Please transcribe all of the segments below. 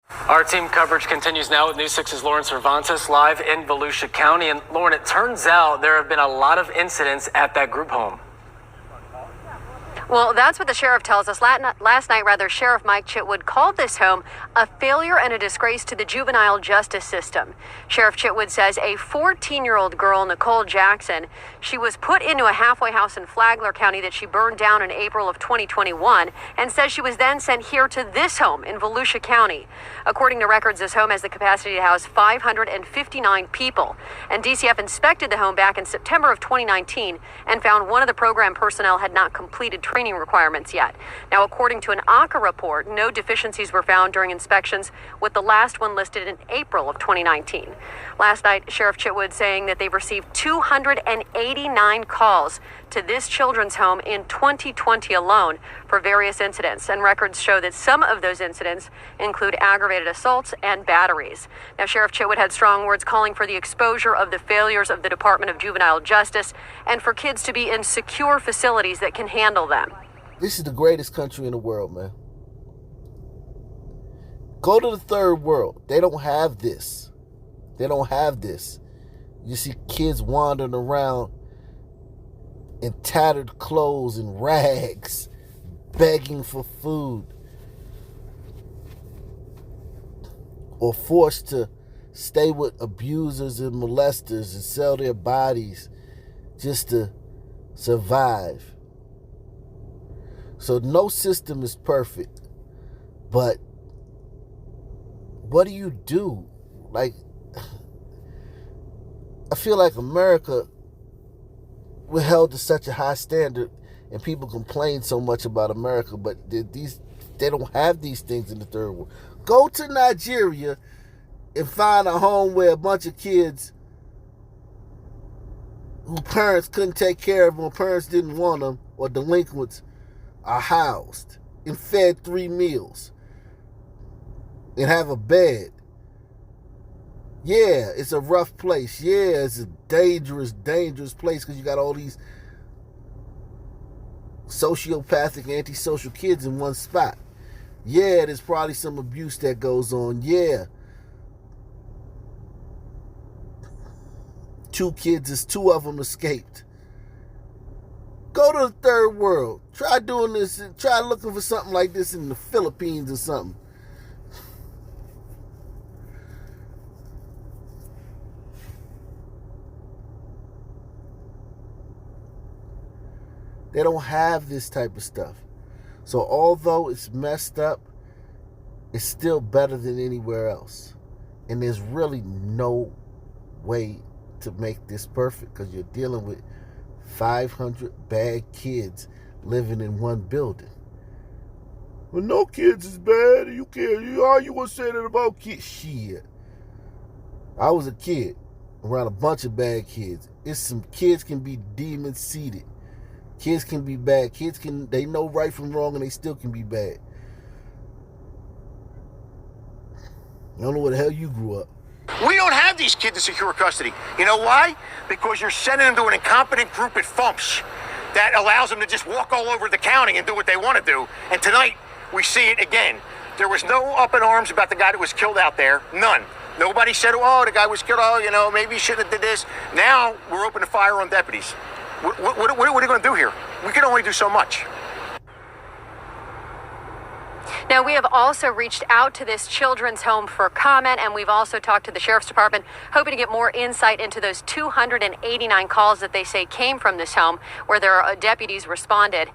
Our team coverage continues now with News 6's Lauren Cervantes live in Volusia County. And Lauren, it turns out there have been a lot of incidents at that group home. Well, that's what the sheriff tells us. Last night, Sheriff Mike Chitwood called this home a failure and a disgrace to the juvenile justice system. Sheriff Chitwood says a 14-year-old girl, Nicole Jackson, she was put into a halfway house in Flagler County that she burned down in April of 2021, and says she was then sent here to this home in Volusia County. According to records, this home has the capacity to house 559 people, and DCF inspected the home back in September of 2019 and found one of the program personnel had not completed training requirements yet. Now, according to an ACA report, no deficiencies were found during inspections, with the last one listed in April of 2019. Last night, Sheriff Chitwood saying that they've received 289 calls to this children's home in 2020 alone for various incidents, and records show that some of those incidents include aggravated assaults and batteries. Now, Sheriff Chitwood had strong words calling for the exposure of the failures of the Department of Juvenile Justice and for kids to be in secure facilities that can handle them. This is the greatest country in the world, man. Go to the third world. They don't have this. They don't have this. You see kids wandering around in tattered clothes and rags, begging for food, or forced to stay with abusers and molesters and sell their bodies just to survive. So no system is perfect, but what do you do? Like, I feel like America, we're held to such a high standard, and people complain so much about America, but they don't have these things in the third world. Go to Nigeria and find a home where a bunch of kids whose parents couldn't take care of them, or parents didn't want them, or delinquents, are housed and fed 3 meals and have a bed. Yeah, it's a rough place. Yeah, it's a dangerous place because you got all these sociopathic, antisocial kids in one spot. Yeah, there's probably some abuse that goes on. Yeah. 2 of them escaped. Go to the third world. Try doing this. Try looking for something like this in the Philippines or something. They don't have this type of stuff. So although it's messed up, it's still better than anywhere else. And there's really no way to make this perfect because you're dealing with 500 bad kids living in one building. Well, no kids is bad. You can't. How you gonna say that about kids? Shit. I was a kid around a bunch of bad kids. Kids can be demon-seated. Kids can be bad. They know right from wrong and they still can be bad. I don't know where the hell you grew up. We don't have these kids in secure custody. You know why? Because you're sending them to an incompetent group at FUMPS that allows them to just walk all over the county and do what they want to do. And tonight, we see it again. There was no up in arms about the guy that was killed out there. None. Nobody said, oh, the guy was killed. Oh, maybe he shouldn't have did this. Now, we're opening fire on deputies. What are we going to do here? We can only do so much. Now, we have also reached out to this children's home for comment, and we've also talked to the Sheriff's Department, hoping to get more insight into those 289 calls that they say came from this home, where their deputies responded.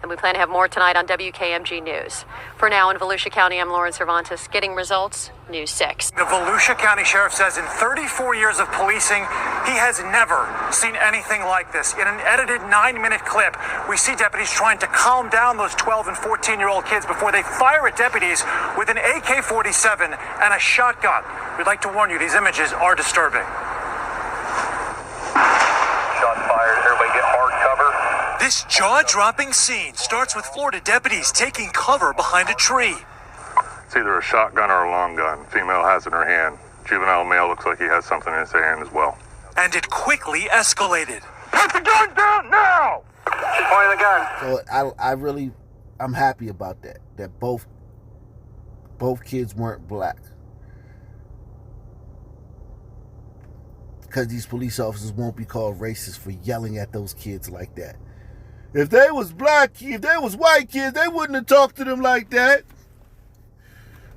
And we plan to have more tonight on WKMG News. For now, in Volusia County, I'm Lauren Cervantes, getting results, News 6. The Volusia County Sheriff says in 34 years of policing, he has never seen anything like this. In an edited 9-minute clip, we see deputies trying to calm down those 12 and 14-year-old kids before they fire at deputies with an AK-47 and a shotgun. We'd like to warn you, these images are disturbing. Shot fired. Everybody get hard cover. This jaw-dropping scene starts with Florida deputies taking cover behind a tree. It's either a shotgun or a long gun. Female has it in her hand. Juvenile male looks like he has something in his hand as well. And it quickly escalated. Put the gun down now! Point the gun. So I'm happy about that. That both both kids weren't black. Because these police officers won't be called racist for yelling at those kids like that. If they was black kids, if they was white kids, they wouldn't have talked to them like that.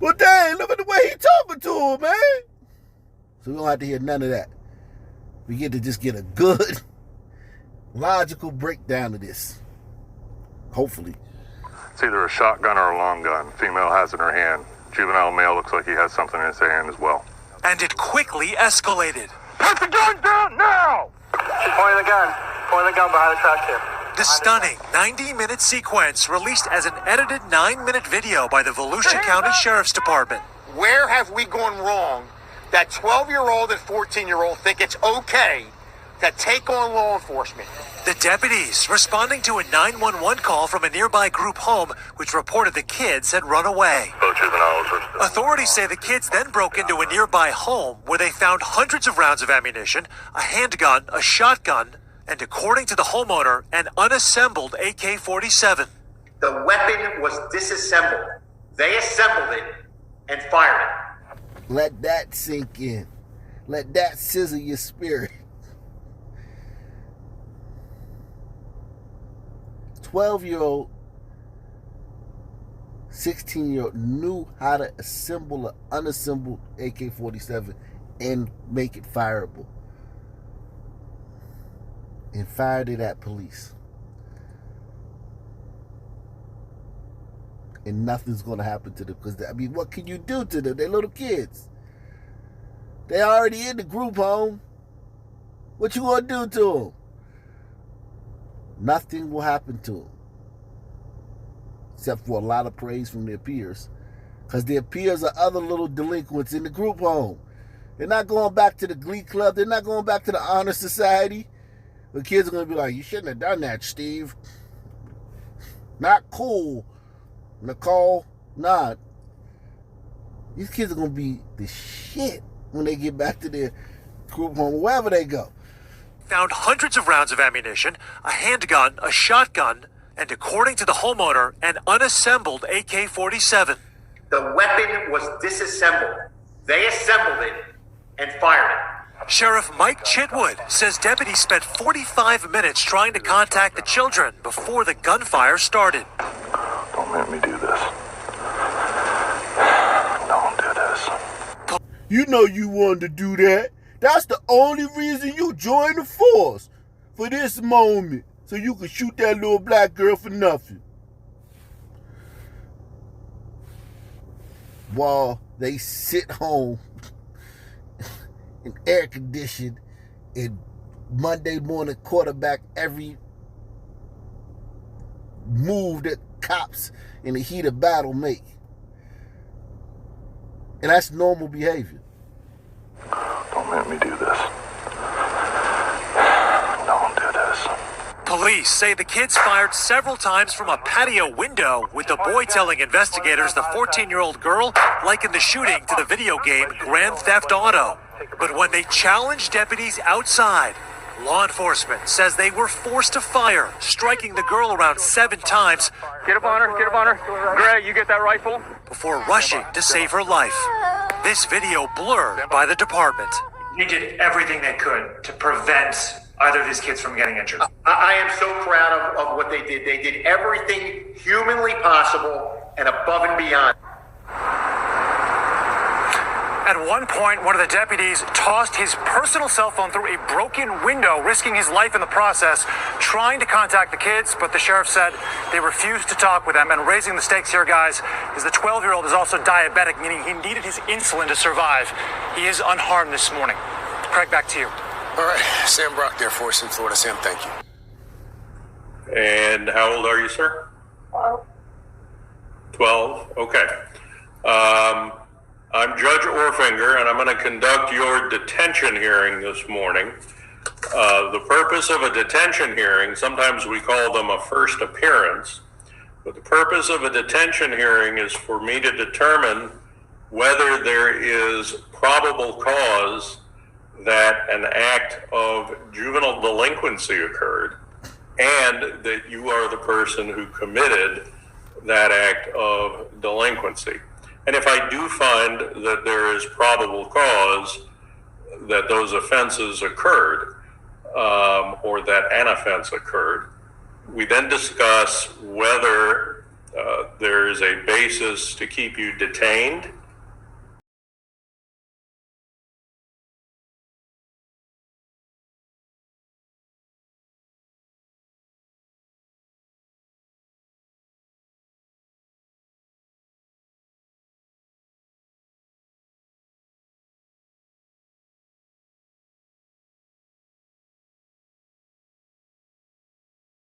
Well, dang, look at the way he talking to them, man. So we don't have to hear none of that. We get to just get a good, logical breakdown of this. Hopefully. It's either a shotgun or a long gun. Female has in her hand. Juvenile male looks like he has something in his hand as well. And it quickly escalated. Put the gun down now! She's pointing the gun. Pointing the gun behind the trash can. The stunning 90-minute sequence released as an edited 9-minute video by the Volusia County Sheriff's Department. Where have we gone wrong that 12-year-old and 14-year-old think it's okay to take on law enforcement? The deputies responding to a 911 call from a nearby group home which reported the kids had run away. Both juveniles are... Authorities say the kids then broke into a nearby home where they found hundreds of rounds of ammunition, a handgun, a shotgun, and according to the homeowner, an unassembled AK-47. The weapon was disassembled. They assembled it and fired it. Let that sink in. Let that sizzle your spirit. 12-year-old, 16-year-old knew how to assemble an unassembled AK-47 and make it fireable. And fired it at police. And nothing's going to happen to them. Because, I mean, what can you do to them? They're little kids. They're already in the group home. What you going to do to them? Nothing will happen to them. Except for a lot of praise from their peers. Because their peers are other little delinquents in the group home. They're not going back to the glee club. They're not going back to the honor society. The kids are going to be like, you shouldn't have done that, Steve. Not cool. Nicole, nah. These kids are going to be the shit when they get back to their group home, wherever they go. Found hundreds of rounds of ammunition, a handgun, a shotgun, and according to the homeowner, an unassembled AK-47. The weapon was disassembled. They assembled it and fired it. Sheriff Mike Chitwood says deputies spent 45 minutes trying to contact the children before the gunfire started. Don't make me do this. Don't do this. You know you wanted to do that. That's the only reason you joined the force. For this moment. So you could shoot that little black girl for nothing. While they sit home and air conditioned and Monday morning quarterback every move that cops in the heat of battle make. And that's normal behavior. Don't make me do this. Don't do this. Police say the kids fired several times from a patio window, with the boy telling investigators the 14-year-old girl likened the shooting to the video game Grand Theft Auto. But when they challenged deputies outside, law enforcement says they were forced to fire, striking the girl around 7 times. Get up on her, get up on her. Gray, you get that rifle? Before rushing to save her life. This video blurred by the department. They did everything they could to prevent either of these kids from getting injured. I am so proud of what they did. They did everything humanly possible and above and beyond. At one point, one of the deputies tossed his personal cell phone through a broken window, risking his life in the process, trying to contact the kids, but the sheriff said they refused to talk with them. And raising the stakes here, guys, is the 12-year-old is also diabetic, meaning he needed his insulin to survive. He is unharmed this morning. Craig, back to you. All right, Sam Brock there for us in Florida. Sam, thank you. And how old are you, sir? 12. Okay. I'm Judge Orfinger, and I'm going to conduct your detention hearing this morning. The purpose of a detention hearing, sometimes we call them a first appearance, but the purpose of a detention hearing is for me to determine whether there is probable cause that an act of juvenile delinquency occurred and that you are the person who committed that act of delinquency. And if I do find that there is probable cause that those offenses occurred, or that an offense occurred, we then discuss whether there is a basis to keep you detained